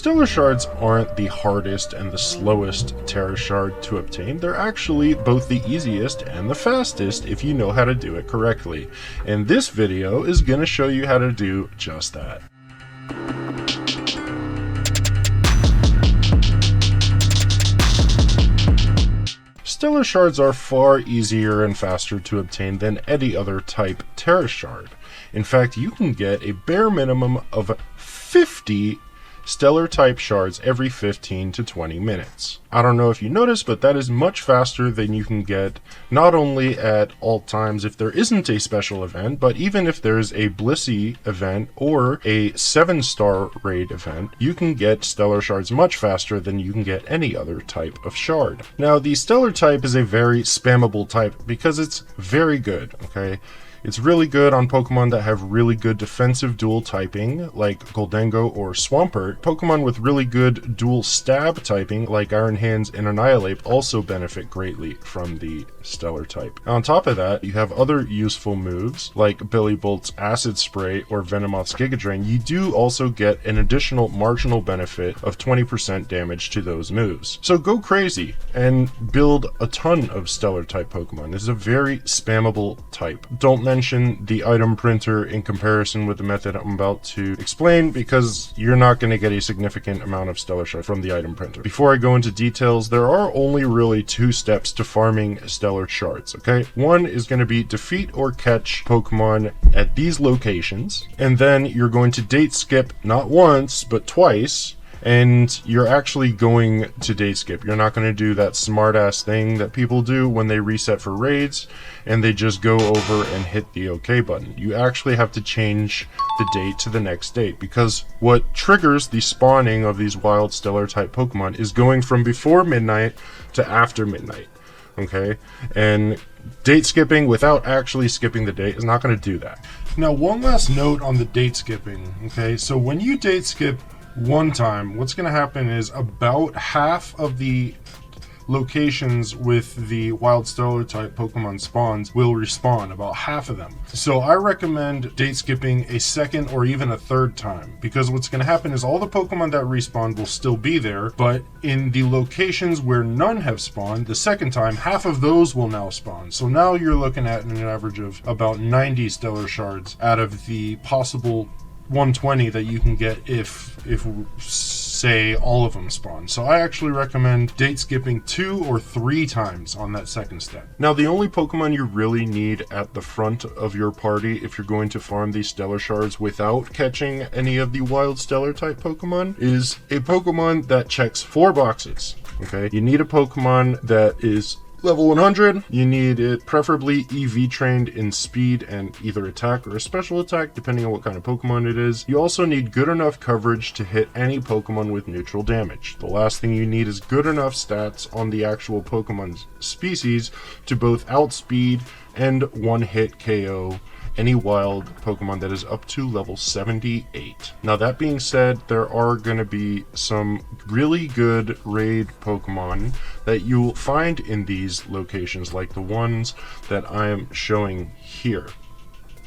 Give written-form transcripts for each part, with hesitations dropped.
Stellar Shards aren't the hardest and the slowest Terra Shard to obtain. They're actually both the easiest and the fastest if you know how to do it correctly. And this video is going to show you how to do just that. Stellar Shards are far easier and faster to obtain than any other type Terra Shard. In fact, you can get a bare minimum of 50 Stellar type shards every 15 to 20 minutes. I don't know if you noticed, but that is much faster than you can get not only at all times if there isn't a special event, but even if there's a Blissey event or a 7-star raid event, you can get Stellar Shards much faster than you can get any other type of shard. Now, the Stellar type is a very spammable type because it's very good, okay? It's really good on Pokemon that have really good defensive dual typing, like Goldengo or Swampert. Pokemon with really good dual stab typing, like Iron Hands and Annihilate, also benefit greatly from the Stellar type. On top of that, you have other useful moves, like Billy Bolt's Acid Spray or Venomoth's Giga Drain. You do also get an additional marginal benefit of 20% damage to those moves. So go crazy and build a ton of Stellar type Pokemon. This is a very spammable type. Don't mention the item printer in comparison with the method I'm about to explain, because you're not going to get a significant amount of Stellar Shards from the item printer. Before I go into details, there are only really 2 steps to farming Stellar Shards, okay? One is going to be defeat or catch Pokemon at these locations, and then you're going to date skip not once, but twice. And you're actually going to date skip. You're not going to do that smart ass thing that people do when they reset for raids and they just go over and hit the OK button. You actually have to change the date to the next date, because what triggers the spawning of these wild Stellar type Pokemon is going from before midnight to after midnight. Okay? And date skipping without actually skipping the date is not going to do that. Now, one last note on the date skipping. Okay? So when you date skip one time, what's going to happen is about half of the locations with the wild Stellar type Pokemon spawns will respawn, about half of them. So I recommend date skipping a second or even a third time, because what's going to happen is all the Pokemon that respawn will still be there, but in the locations where none have spawned, the second time, half of those will now spawn. So now you're looking at an average of about 90 Stellar Shards out of the possible 120 that you can get if say all of them spawn. So I actually recommend date skipping 2 or 3 times on that second step. Now, the only Pokemon you really need at the front of your party if you're going to farm these Stellar Shards without catching any of the wild Stellar type Pokemon is a Pokemon that checks 4 boxes. Okay, you need a Pokemon that is level 100, you need it preferably EV trained in speed and either attack or a special attack, depending on what kind of Pokemon it is. You also need good enough coverage to hit any Pokemon with neutral damage. The last thing you need is good enough stats on the actual Pokemon species to both outspeed and one-hit KO any wild Pokemon that is up to level 78. Now, that being said, there are going to be some really good raid Pokemon that you'll find in these locations, like the ones that I am showing here.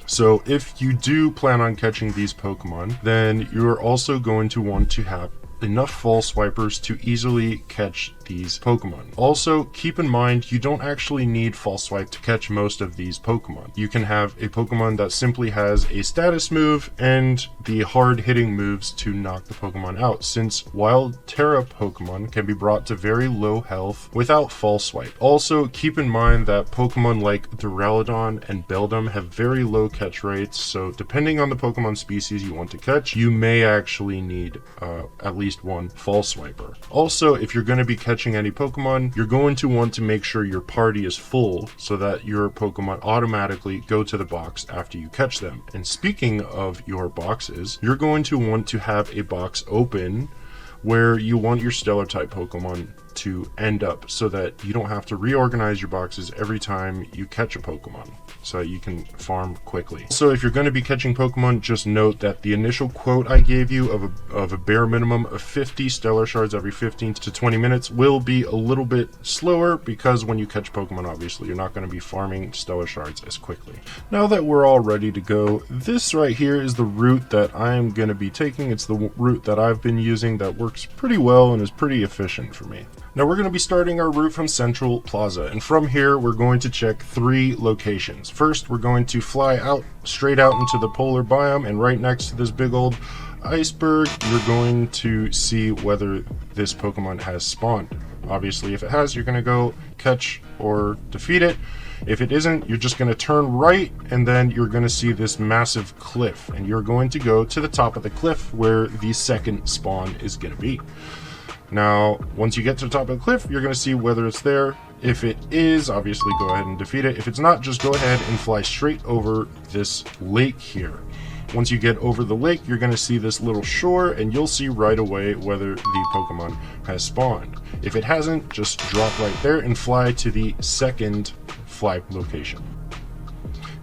So if you do plan on catching these Pokemon, then you're also going to want to have enough false swipers to easily catch these Pokemon. Also, keep in mind, you don't actually need false swipe to catch most of these Pokemon. You can have a Pokemon that simply has a status move and the hard hitting moves to knock the Pokemon out, since wild Terra Pokemon can be brought to very low health without false swipe. Also, keep in mind that Pokemon like Duraludon and Beldum have very low catch rates, so depending on the Pokemon species you want to catch, you may actually need at least one false swiper. Also, if you're going to be catching any Pokemon, you're going to want to make sure your party is full so that your Pokemon automatically go to the box after you catch them. And speaking of your boxes, you're going to want to have a box open where you want your Stellar type Pokemon to end up, so that you don't have to reorganize your boxes every time you catch a Pokemon, so that you can farm quickly. So if you're going to be catching Pokemon, just note that the initial quote I gave you of a bare minimum of 50 Stellar Shards every 15 to 20 minutes will be a little bit slower, because when you catch Pokemon, obviously you're not going to be farming Stellar Shards as quickly. Now that we're all ready to go, this right here is the route that I am going to be taking. It's the route that I've been using that works pretty well and is pretty efficient for me. Now we're going to be starting our route from Central Plaza, and from here we're going to check 3 locations. First, we're going to fly out straight out into the polar biome, and right next to this big old iceberg, you're going to see whether this Pokemon has spawned. Obviously, if it has, you're going to go catch or defeat it. If it isn't, you're just going to turn right, and then you're going to see this massive cliff, and you're going to go to the top of the cliff where the second spawn is going to be. Now, once you get to the top of the cliff, you're going to see whether it's there. If it is, obviously go ahead and defeat it. If it's not, just go ahead and fly straight over this lake here. Once you get over the lake, you're going to see this little shore, and you'll see right away whether the Pokemon has spawned. If it hasn't, just drop right there and fly to the second fly location.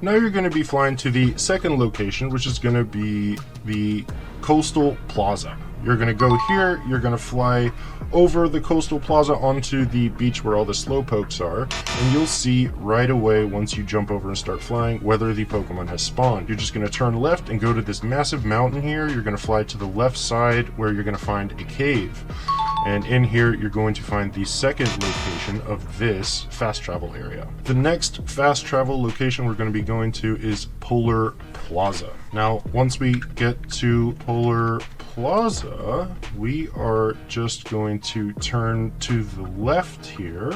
Now you're going to be flying to the second location, which is going to be the Coastal Plaza. You're going to go here, you're going to fly over the Coastal Plaza onto the beach where all the Slowpokes are, and you'll see right away once you jump over and start flying whether the Pokemon has spawned. You're just going to turn left and go to this massive mountain here. You're going to fly to the left side where you're going to find a cave. And in here, you're going to find the second location of this fast travel area. The next fast travel location we're going to be going to is Polar Plaza. Now, once we get to Polar Plaza, we are just going to turn to the left here,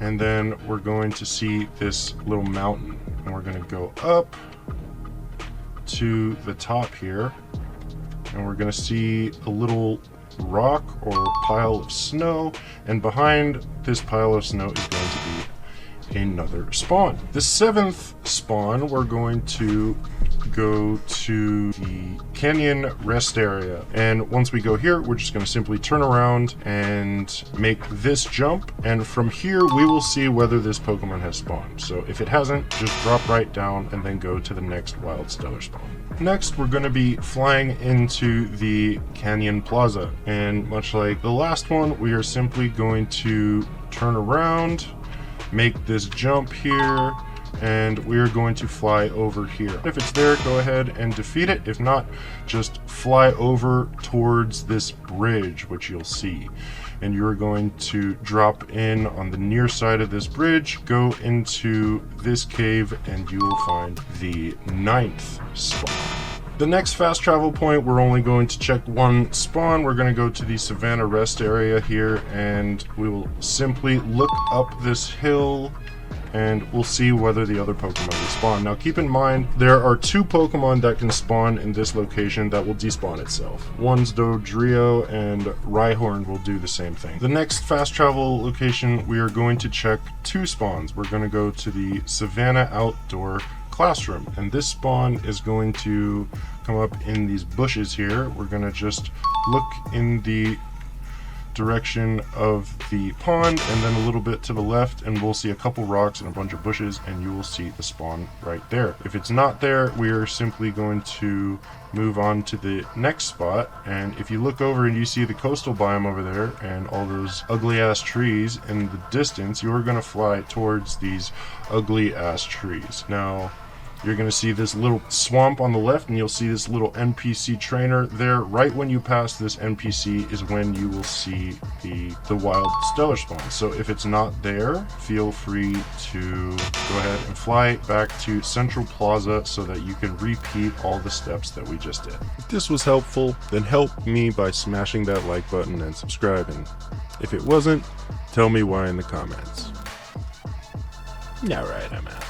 and then we're going to see this little mountain, and we're going to go up to the top here, and we're going to see a little rock or pile of snow, and behind this pile of snow is going to be another spawn. The 7th spawn, we're going to go to the canyon rest area, and once we go here, we're just going to simply turn around and make this jump, and from here we will see whether this Pokemon has spawned. So if it hasn't, just drop right down and then go to the next wild stellar spawn. Next, we're going to be flying into the Canyon Plaza, and much like the last one, we are simply going to turn around, make this jump here, and we're going to fly over here. If it's there, go ahead and defeat it. If not, just fly over towards this bridge, which you'll see. And you're going to drop in on the near side of this bridge, go into this cave, and you will find the 9th spawn. The next fast travel point, we're only going to check 1 spawn. We're going to go to the Savannah rest area here, and we will simply look up this hill, and we'll see whether the other Pokemon will spawn. Now keep in mind, there are 2 Pokemon that can spawn in this location that will despawn itself. One's Dodrio, and Rhyhorn will do the same thing. The next fast travel location, we are going to check 2 spawns. We're going to go to the Savannah Outdoor Classroom, and this spawn is going to come up in these bushes here. We're going to just look in the direction of the pond and then a little bit to the left, and we'll see a couple rocks and a bunch of bushes, and you will see the spawn right there. If it's not there, we are simply going to move on to the next spot, and if you look over and you see the coastal biome over there and all those ugly ass trees in the distance, you're going to fly towards these ugly ass trees. Now you're going to see this little swamp on the left, and you'll see this little NPC trainer there. Right when you pass this NPC is when you will see the wild stellar spawn. So if it's not there, feel free to go ahead and fly back to Central Plaza so that you can repeat all the steps that we just did. If this was helpful, then help me by smashing that like button and subscribing. If it wasn't, tell me why in the comments. Alright, I'm out.